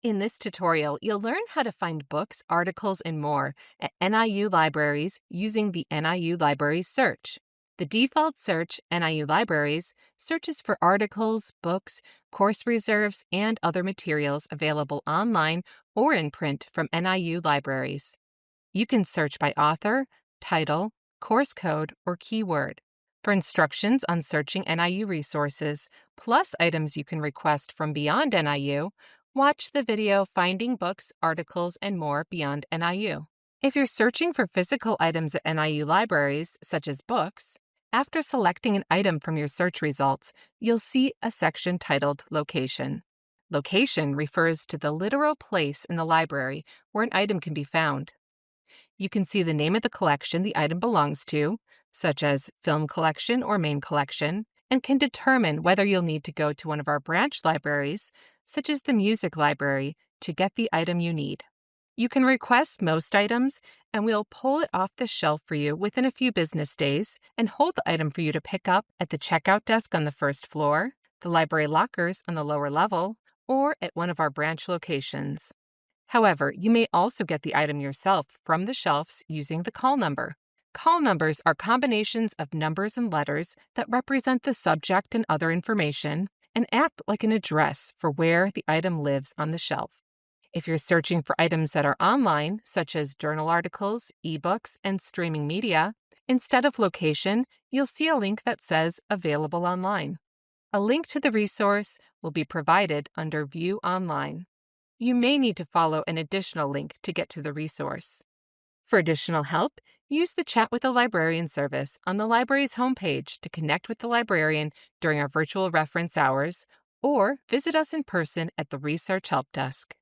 In this tutorial, you'll learn how to find books, articles, and more at NIU Libraries using the NIU Libraries Search. The default search, NIU Libraries, searches for articles, books, course reserves, and other materials available online or in print from NIU Libraries. You can search by author, title, course code, or keyword. For instructions on searching NIU resources, plus items you can request from beyond NIU, watch the video Finding Books, Articles, and More Beyond NIU. If you're searching for physical items at NIU libraries, such as books, after selecting an item from your search results, you'll see a section titled Location. Location refers to the literal place in the library where an item can be found. You can see the name of the collection the item belongs to, such as film collection or main collection, and can determine whether you'll need to go to one of our branch libraries, such as the music library, to get the item you need. You can request most items, and we'll pull it off the shelf for you within a few business days and hold the item for you to pick up at the checkout desk on the first floor, the library lockers on the lower level, or at one of our branch locations. However, you may also get the item yourself from the shelves using the call number. Call numbers are combinations of numbers and letters that represent the subject and other information and act like an address for where the item lives on the shelf. If you're searching for items that are online, such as journal articles, ebooks, and streaming media, instead of location, you'll see a link that says Available Online. A link to the resource will be provided under View Online. You may need to follow an additional link to get to the resource. For additional help, use the Chat with a Librarian service on the library's homepage to connect with the librarian during our virtual reference hours, or visit us in person at the Research Help Desk.